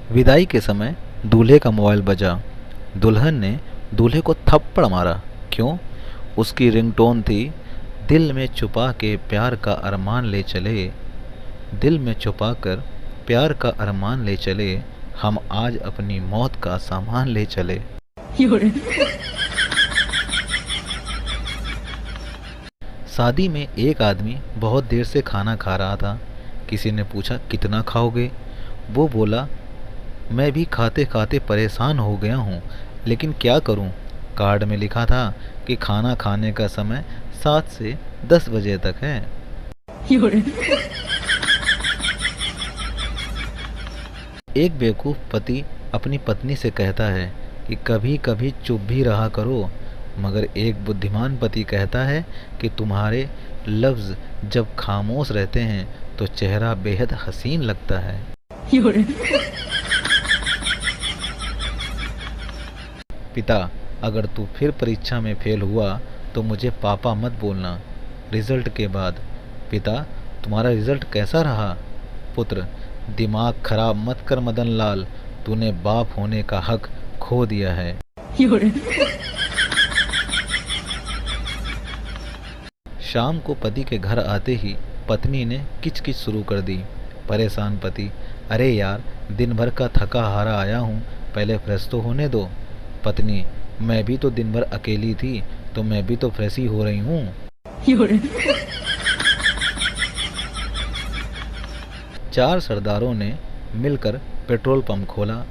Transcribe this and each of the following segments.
विदाई के समय दूल्हे का मोबाइल बजा। दुल्हन ने दूल्हे को थप्पड़ मारा। क्यों? उसकी रिंगटोन थी, दिल में छुपा के प्यार का अरमान ले चले, दिल में छुपा कर प्यार का अरमान ले चले, हम आज अपनी मौत का सामान ले चले। 有人，शादी में एक आदमी बहुत देर से खाना खा रहा था। किसी ने पूछा, कितना खाओगे? वो बोला, मैं भी खाते खाते परेशान हो गया हूँ, लेकिन क्या करूँ? कार्ड में लिखा था कि खाना खाने का समय 7 से 10 बजे तक है। 有人， एक बेवकूफ़ पति अपनी पत्नी से कहता है कि कभी कभी चुप भी रहा करो, मगर एक बुद्धिमान पति कहता है कि तुम्हारे लफ्ज़ जब खामोश रहते हैं तो चेहरा बेहद हसीन लगता है। 有人， पिता, अगर तू फिर परीक्षा में फेल हुआ तो मुझे पापा मत बोलना। रिजल्ट के बाद, पिता, तुम्हारा रिजल्ट कैसा रहा? पुत्र, दिमाग खराब मत कर मदन लाल, तूने बाप होने का हक खो दिया है। 有人， शाम को पति के घर आते ही पत्नी ने किचकिच शुरू कर दी। परेशान पति, अरे यार, दिन भर का थका हारा आया हूँ, पहले फ्रेश तो होने दो। पत्नी, मैं भी तो दिन भर अकेली थी, तो मैं भी तो फ्रेश ही हो रही हूँ। 有人， 4 सरदारों ने मिलकर पेट्रोल पंप खोला।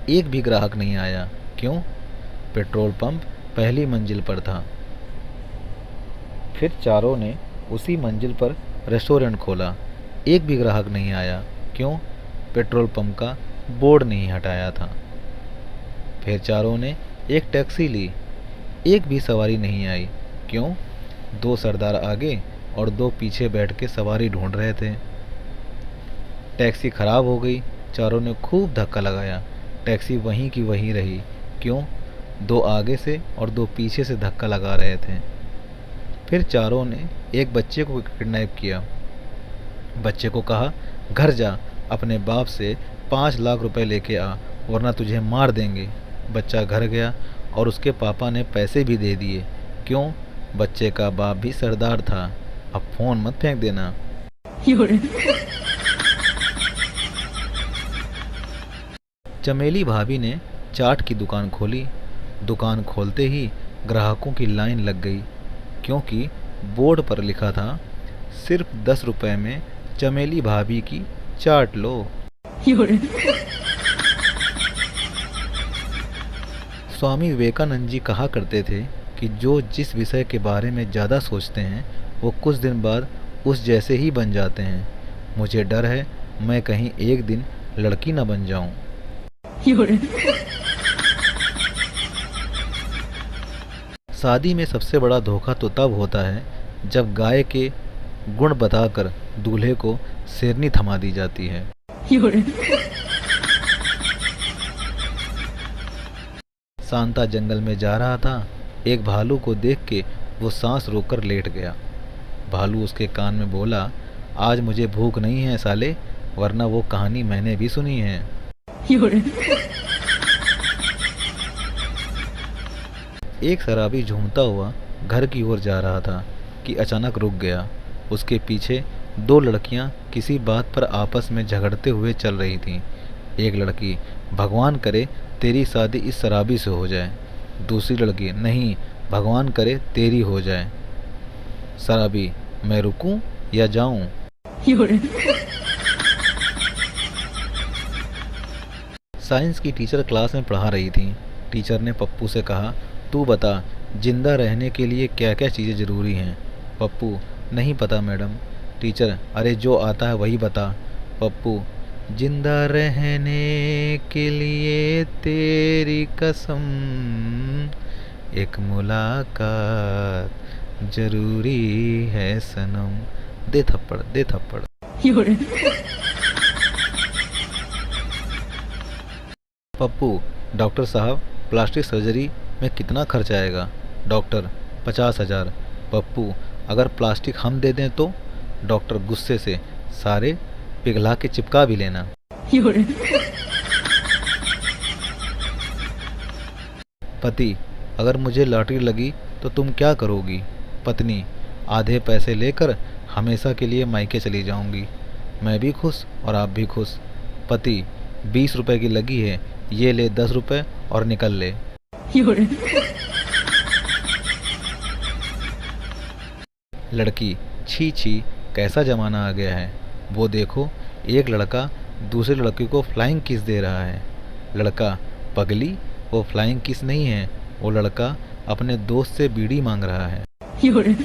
एक भी ग्राहक नहीं आया। क्यों? पेट्रोल पंप पहली मंजिल पर था। फिर चारों ने उसी मंजिल पर रेस्टोरेंट खोला। एक भी ग्राहक नहीं आया। क्यों? पेट्रोल पंप का बोर्ड नहीं हटाया था। फिर चारों ने एक टैक्सी ली। एक भी सवारी नहीं आई। क्यों? 2 सरदार आगे और 2 पीछे बैठ के सवारी ढूंढ रहे थे। टैक्सी खराब हो गई। चारों ने खूब धक्का लगाया। टैक्सी वहीं की वहीं रही। क्यों? 2 आगे से और 2 पीछे से धक्का लगा रहे थे। फिर चारों ने एक बच्चे को किडनैप किया। बच्चे को कहा, घर जा, अपने बाप से 5 लाख रुपए लेके आ, वरना तुझे मार देंगे। बच्चा घर गया और उसके पापा ने पैसे भी दे दिए। क्यों? बच्चे का बाप भी सरदार था। अब फ़ोन मत फेंक देना। 有人， चमेली भाभी ने चाट की दुकान खोली। दुकान खोलते ही ग्राहकों की लाइन लग गई, क्योंकि बोर्ड पर लिखा था, सिर्फ 10 रुपए में चमेली भाभी की चाट लो। 有人， स्वामी विवेकानंद जी कहा करते थे कि जो जिस विषय के बारे में ज़्यादा सोचते हैं वो कुछ दिन बाद उस जैसे ही बन जाते हैं। मुझे डर है मैं कहीं एक दिन लड़की न बन जाऊं। 有人， शादी में सबसे बड़ा धोखा तो तब होता है जब गाय के गुण बताकर दूल्हे को शेरनी थमा दी जाती है। 有人， सांता जंगल में जा रहा था। एक भालू को देख के वो सांस रोककर लेट गया। भालू उसके कान में बोला, आज मुझे भूख नहीं है साले, वरना वो कहानी मैंने भी सुनी है। 有人， एक शराबी झूमता हुआ घर की ओर जा रहा था कि अचानक रुक गया। उसके पीछे 2 लड़कियां किसी बात पर आपस में झगड़ते हुए चल रही थीं। एक लड़की, भगवान करे तेरी शादी इस शराबी से हो जाए। दूसरी लड़की, नहीं, भगवान करे तेरी हो जाए। शराबी, मैं रुकूं या जाऊं? 有人， साइंस की टीचर क्लास में पढ़ा रही थी। टीचर ने पप्पू से कहा, तू बता, जिंदा रहने के लिए क्या क्या चीज़ें ज़रूरी हैं? पप्पू, नहीं पता मैडम। टीचर, अरे जो आता है वही बता। पप्पू, जिंदा रहने के लिए तेरी कसम, एक मुलाकात जरूरी है सनम। दे थप्पड़, दे थप्पड़। 有人， पप्पू, डॉक्टर साहब, प्लास्टिक सर्जरी में कितना खर्च आएगा? डॉक्टर, 50,000। पप्पू, अगर प्लास्टिक हम दे दें तो? डॉक्टर गुस्से से, सारे पिघला के चिपका भी लेना। 有人， पति, अगर मुझे लॉटरी लगी तो तुम क्या करोगी? पत्नी, आधे पैसे लेकर हमेशा के लिए मायके चली जाऊंगी। मैं भी खुश और आप भी खुश। पति, 20 रुपए की लगी है, ये ले 10 रुपए और निकल ले। 有人， लड़की, छी छी, कैसा ज़माना आ गया है। वो देखो, एक लड़का दूसरे लड़के को फ्लाइंग किस दे रहा है। लड़का, पगली, वो फ्लाइंग किस नहीं है, वो लड़का अपने दोस्त से बीड़ी मांग रहा है। 有人，